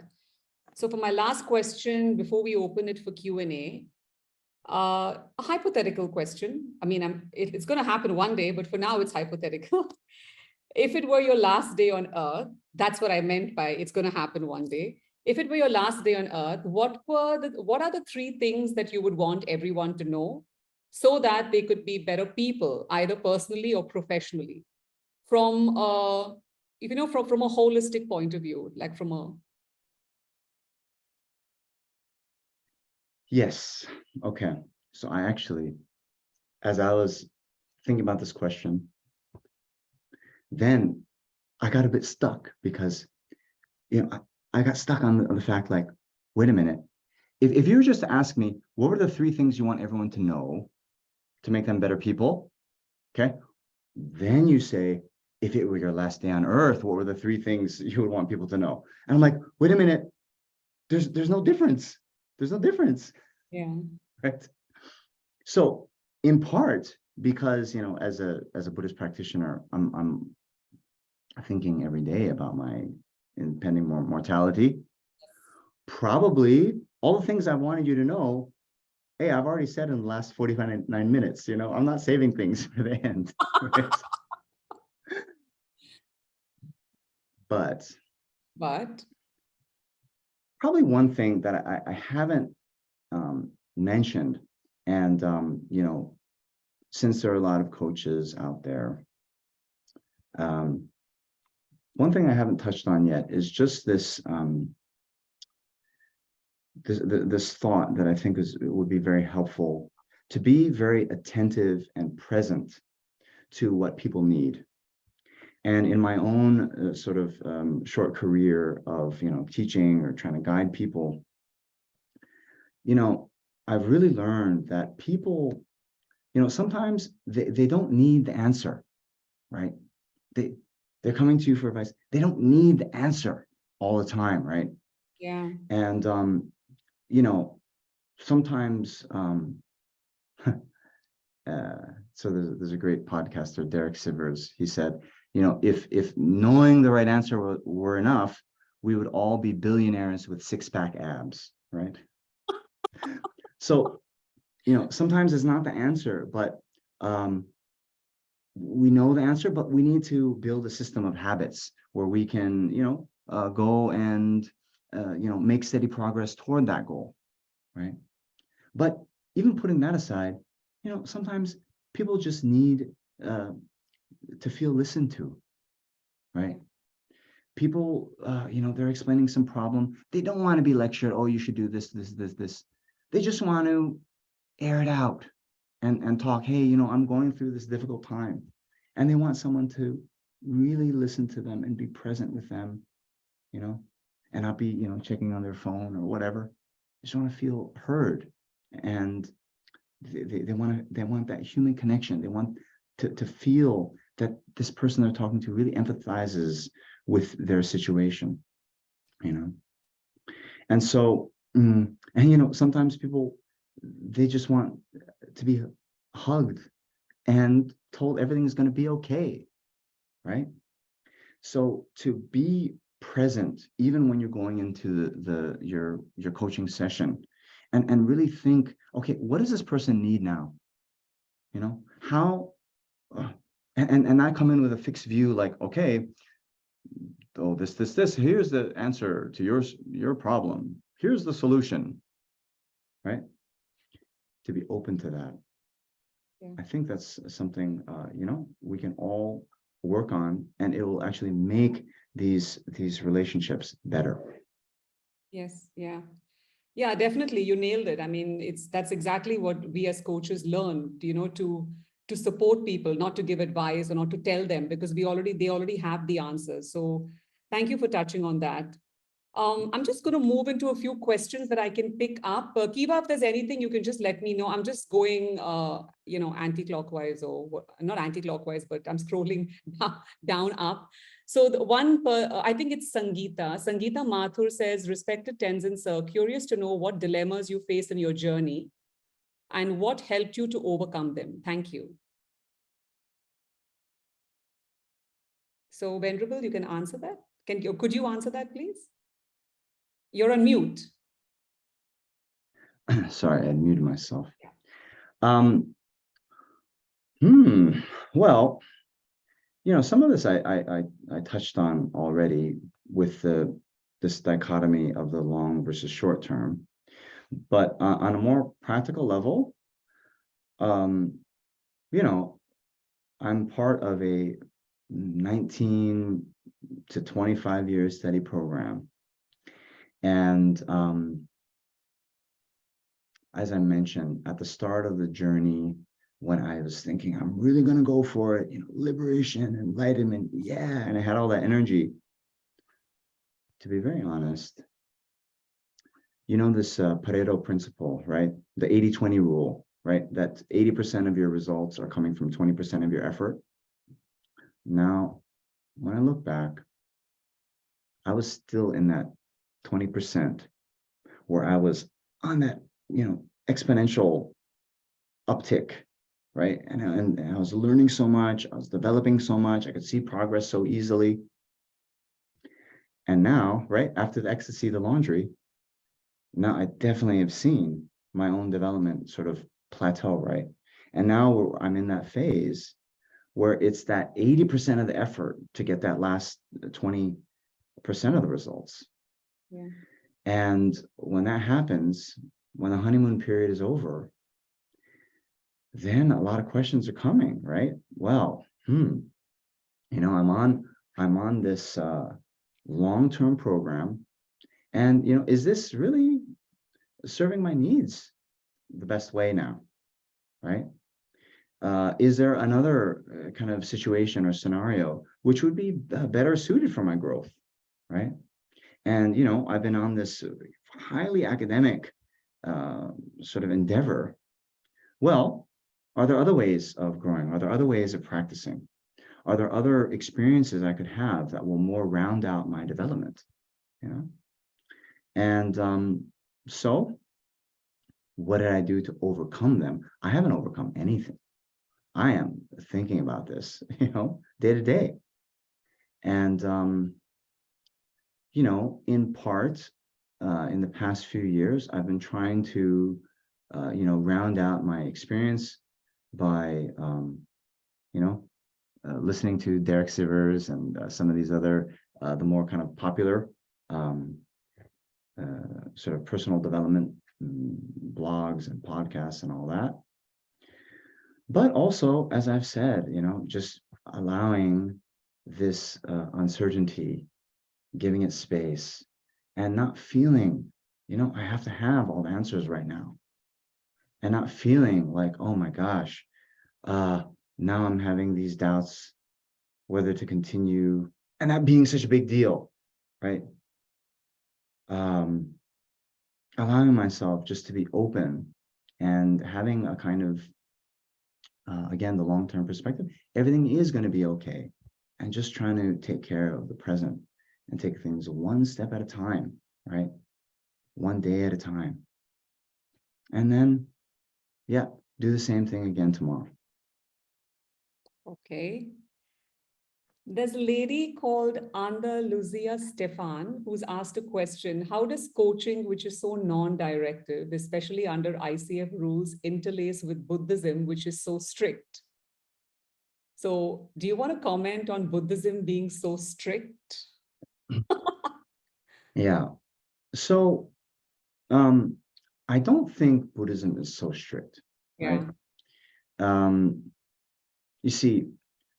So for my last question, before we open it for Q&A, a hypothetical question. I mean, it's going to happen one day, but for now it's hypothetical. If it were your last day on earth, that's what I meant by it's going to happen one day. If it were your last day on earth, what are the 3 things that you would want everyone to know so that they could be better people, either personally or professionally, from from a holistic point of view, like from a... Yes. Okay. So I actually, as I was thinking about this question, then I got a bit stuck because, I got stuck on the fact, like, wait a minute. If you were just to ask me, what were the 3 things you want everyone to know to make them better people? Okay. Then you say, if it were your last day on earth, what were the 3 things you would want people to know? And I'm like, wait a minute. There's no difference. There's no difference. Yeah. Right. So in part, because, as a Buddhist practitioner, I'm thinking every day about my impending mortality. Probably all the things I wanted you to know, hey, I've already said in the last 49 minutes, I'm not saving things for the end. Right? But probably one thing that I haven't mentioned, and since there are a lot of coaches out there, one thing I haven't touched on yet is just this this thought that I think would be very helpful to be very attentive and present to what people need. And in my own sort of short career of, teaching or trying to guide people, I've really learned that people, sometimes they don't need the answer, right? They're coming to you for advice. They don't need the answer all the time, right? Yeah. And, sometimes, so there's a great podcaster, Derek Sivers. He said, if knowing the right answer were enough, we would all be billionaires with six-pack abs, right? So, sometimes it's not the answer, but we know the answer, but we need to build a system of habits where we can, go and, make steady progress toward that goal, right? But even putting that aside, sometimes people just need to feel listened to, right? People, they're explaining some problem. They don't want to be lectured, oh, you should do this, this, this, this. They just want to air it out and talk, hey, I'm going through this difficult time. And they want someone to really listen to them and be present with them, and not be, checking on their phone or whatever. They just want to feel heard. And they want that human connection. They want to feel that this person they're talking to really empathizes with their situation, And so, sometimes people, they just want to be hugged and told everything is going to be okay, right? So to be present, even when you're going into your coaching session, and really think, okay, what does this person need now? How, and I come in with a fixed view, like, okay, oh, this, here's the answer to your problem. Here's the solution, right? To be open to that. Yeah. I think that's something, we can all work on, and it will actually make these relationships better. Yes. Yeah. Yeah, definitely. You nailed it. I mean, that's exactly what we as coaches learn, to support people, not to give advice or not to tell them, because they already have the answers. So thank you for touching on that. I'm just going to move into a few questions that I can pick up. Kiva, if there's anything, you can just let me know. I'm just going, anti-clockwise, or not anti-clockwise, but I'm scrolling down, up. So the one, I think it's Sangeeta. Sangeeta Mathur says, respected Tenzin sir, curious to know what dilemmas you faced in your journey and what helped you to overcome them. Thank you. So Venerable, you can answer that. Could you answer that, please? You're on mute. Sorry, I muted myself. Well, some of this I touched on already with this dichotomy of the long versus short term, but on a more practical level, I'm part of a 19 to 25 year study program. And as I mentioned, at the start of the journey, when I was thinking, I'm really going to go for it, liberation, enlightenment, yeah, and I had all that energy. To be very honest, this Pareto principle, right? The 80-20 rule, right? That 80% of your results are coming from 20% of your effort. Now, when I look back, I was still in that 20% where I was on that, exponential uptick, right? And I was learning so much, I was developing so much, I could see progress so easily. And now, right, after the ecstasy, the laundry, now I definitely have seen my own development sort of plateau, right? And now I'm in that phase where it's that 80% of the effort to get that last 20% of the results. Yeah. And when that happens, when the honeymoon period is over, then a lot of questions are coming, right? Well, I'm on this long-term program, and is this really serving my needs the best way now? right? Is there another kind of situation or scenario which would be better suited for my growth, right? And, I've been on this highly academic sort of endeavor. Well, are there other ways of growing? Are there other ways of practicing? Are there other experiences I could have that will more round out my development? And so what did I do to overcome them? I haven't overcome anything. I am thinking about this, day to day. And, in part, in the past few years, I've been trying to, round out my experience by, listening to Derek Sivers and some of these other, the more kind of popular sort of personal development blogs and podcasts and all that. But also, as I've said, just allowing this uncertainty, giving it space, and not feeling, I have to have all the answers right now. And not feeling like, oh my gosh, now I'm having these doubts whether to continue, and that being such a big deal, right? Allowing myself just to be open and having a kind of, again, the long-term perspective, everything is going to be okay. And just trying to take care of the present and take things one step at a time, right? One day at a time. And then, yeah, do the same thing again tomorrow. Okay. There's a lady called Andalusia Stefan who's asked a question. How does coaching, which is so non-directive, especially under ICF rules, interlace with Buddhism, which is so strict? So do you want to comment on Buddhism being so strict? Yeah. So I don't think Buddhism is so strict, right? You see,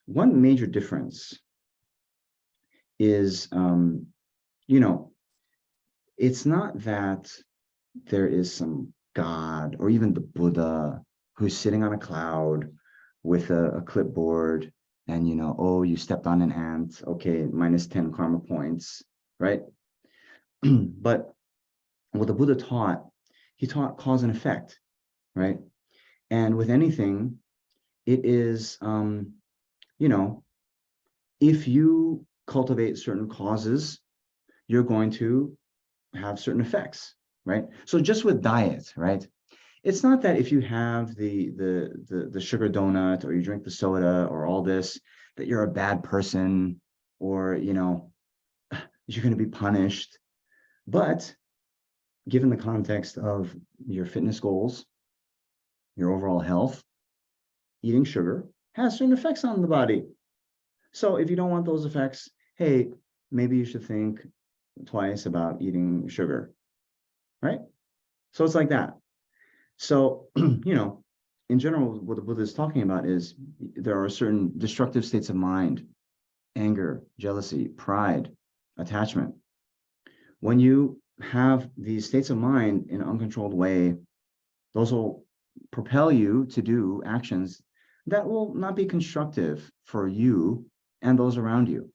one major difference is, it's not that there is some God or even the Buddha who's sitting on a cloud with a clipboard and, oh, you stepped on an ant, okay, -10 karma points, right? But what the Buddha taught, he taught cause and effect, right? And with anything, it is, if you cultivate certain causes, you're going to have certain effects, right? So just with diet, right? It's not that if you have the sugar donut or you drink the soda or all this, that you're a bad person or, you're going to be punished. But given the context of your fitness goals, your overall health, eating sugar has certain effects on the body. So if you don't want those effects, hey, maybe you should think twice about eating sugar, right? So it's like that. So, in general, what the Buddha is talking about is there are certain destructive states of mind, anger, jealousy, pride, attachment. When you have these states of mind in an uncontrolled way, those will propel you to do actions that will not be constructive for you and those around you.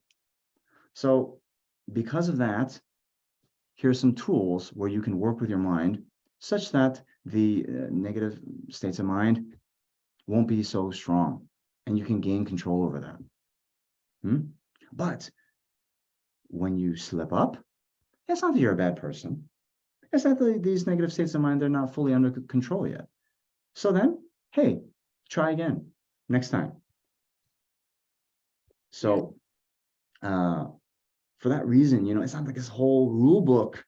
So because of that, here's some tools where you can work with your mind such that the negative states of mind won't be so strong and you can gain control over that. But when you slip up, it's not that you're a bad person. It's not that these negative states of mind, they're not fully under control yet. So then, hey, try again next time. So for that reason, it's not like this whole rule book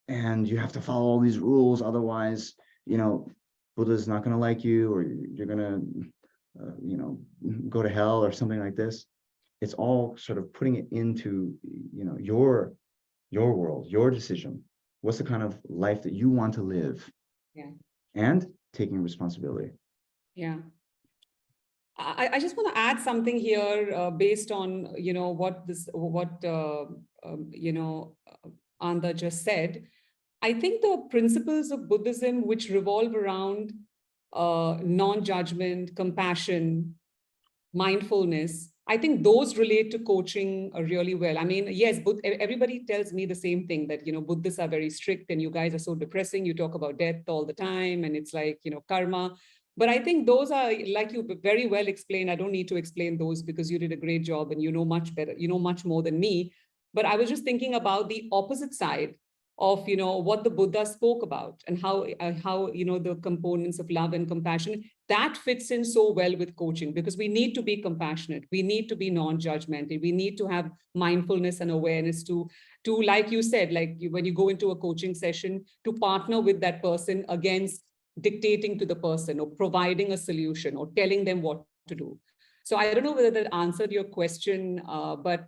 and you have to follow all these rules. Otherwise, Buddha's not going to like you or you're going to, go to hell or something like this. It's all sort of putting it into, your world, your decision. What's the kind of life that you want to live? Yeah. And taking responsibility. Yeah. I just want to add something here based on, what Anda just said. I think the principles of Buddhism, which revolve around non-judgment, compassion, mindfulness. I think those relate to coaching really well. I mean, yes, everybody tells me the same thing, that, Buddhists are very strict and you guys are so depressing. You talk about death all the time and it's like, karma. But I think those are, like you very well explained. I don't need to explain those because you did a great job and you know much better, you know much more than me. But I was just thinking about the opposite side of, what the Buddha spoke about and how, the components of love and compassion, that fits in so well with coaching, because we need to be compassionate. We need to be non-judgmental. We need to have mindfulness and awareness to like you said, like when you go into a coaching session, to partner with that person against dictating to the person or providing a solution or telling them what to do. So I don't know whether that answered your question, but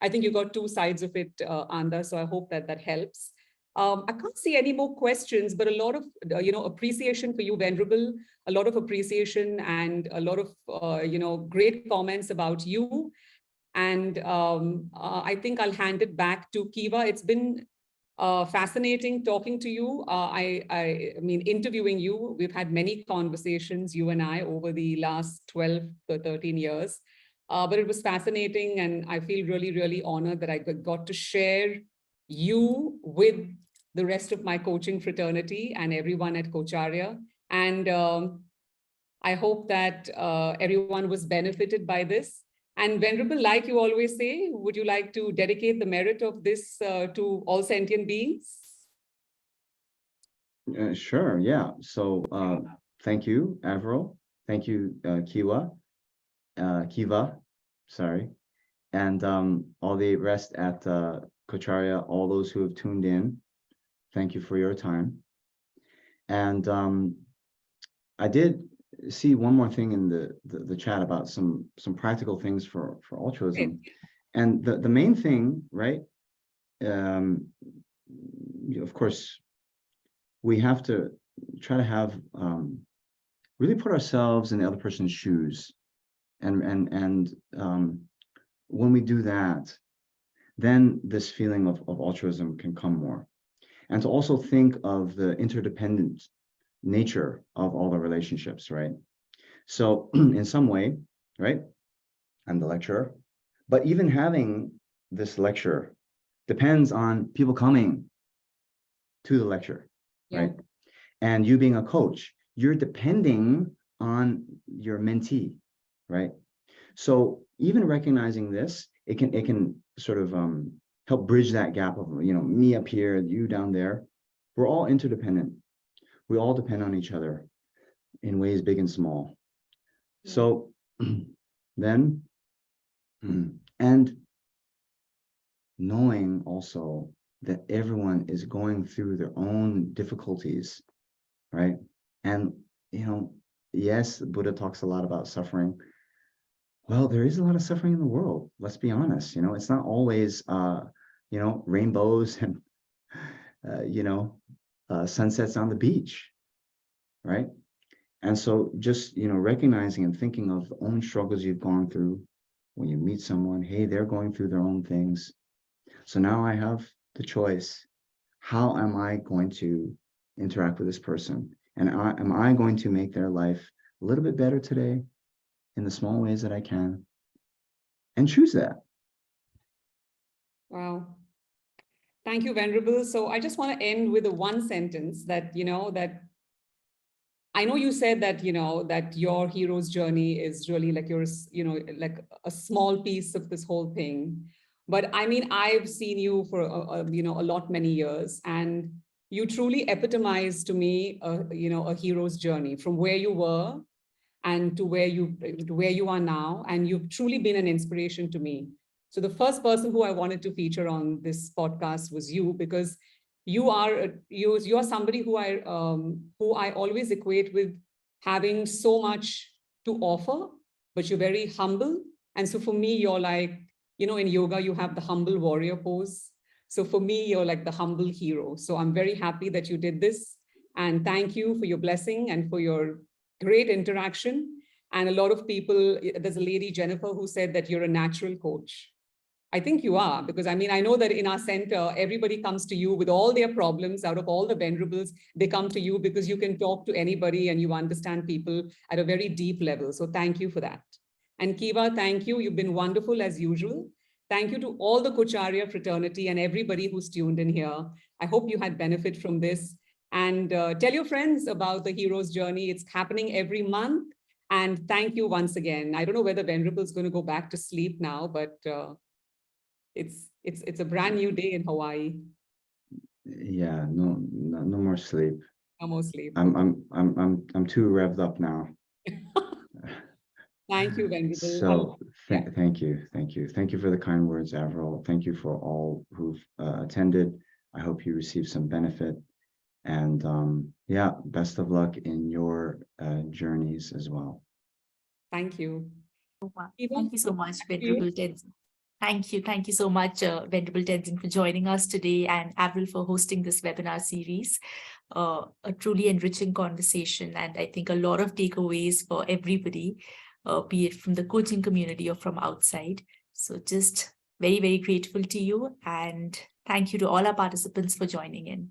I think you got two sides of it, Anda. So I hope that that helps. I can't see any more questions, but a lot of, appreciation for you, Venerable, a lot of appreciation and a lot of, great comments about you. And I think I'll hand it back to Kiva. It's been fascinating talking to you. I mean, interviewing you. We've had many conversations, you and I, over the last 12 to 13 years. But it was fascinating. And I feel really, really honored that I got to share you with the rest of my coaching fraternity and everyone at Coacharya. And I hope that everyone was benefited by this. And Venerable, like you always say, would you like to dedicate the merit of this to all sentient beings? Sure, yeah. So thank you, Avril. Thank you, Kiva, sorry. And all the rest at Coacharya, all those who have tuned in, thank you for your time. And I did see one more thing in the chat about some practical things for altruism. And the main thing, right? Of course, we have to try to have really put ourselves in the other person's shoes. And when we do that, then this feeling of altruism can come more. And to also think of the interdependent nature of all the relationships, right? So in some way, right, I'm the lecturer, but even having this lecture depends on people coming to the lecture, right? And you being a coach, you're depending on your mentee, right? So even recognizing this, it can sort of help bridge that gap of, me up here, you down there. We're all interdependent. We all depend on each other in ways big and small. So then, and knowing also that everyone is going through their own difficulties, right? And, yes, the Buddha talks a lot about suffering. Well, there is a lot of suffering in the world. Let's be honest. It's not always, rainbows and, sunsets on the beach, right? And so just, recognizing and thinking of the own struggles you've gone through when you meet someone, hey, they're going through their own things. So now I have the choice. How am I going to interact with this person? And am I going to make their life a little bit better today in the small ways that I can? And choose that. Wow. Thank you, Venerable. So I just want to end with a one sentence that, that I know you said that, that your hero's journey is really like yours, like a small piece of this whole thing. But I mean, I've seen you for, a lot, many years, and you truly epitomize to me, a hero's journey from where you were and to where you are now. And you've truly been an inspiration to me. So the first person who I wanted to feature on this podcast was you, because you are somebody who I always equate with having so much to offer, but you're very humble. And so for me, you're like, in yoga, you have the humble warrior pose. So for me, you're like the humble hero. So I'm very happy that you did this. And thank you for your blessing and for your great interaction. And a lot of people, there's a lady, Jennifer, who said that you're a natural coach. I think you are, because I mean, I know that in our center, everybody comes to you with all their problems. Out of all the venerables, they come to you because you can talk to anybody and you understand people at a very deep level. So thank you for that. And Kiva, thank you. You've been wonderful as usual. Thank you to all the Coacharya fraternity and everybody who's tuned in here. I hope you had benefit from this. And tell your friends about the hero's journey. It's happening every month. And thank you once again. I don't know whether Venerable is going to go back to sleep now, but it's a brand new day in Hawaii. Yeah, no more sleep. No more sleep. I'm too revved up now. Thank you, Venerable. So thank you for the kind words, Avril. Thank you for all who've attended. I hope you received some benefit, and yeah, best of luck in your journeys as well. Thank you. Thank you so much, Venerable Tenzin. Thank you so much, Venerable Tenzin, for joining us today, and Avril for hosting this webinar series. A truly enriching conversation, and I think a lot of takeaways for everybody, be it from the coaching community or from outside. So just very, very grateful to you, and thank you to all our participants for joining in.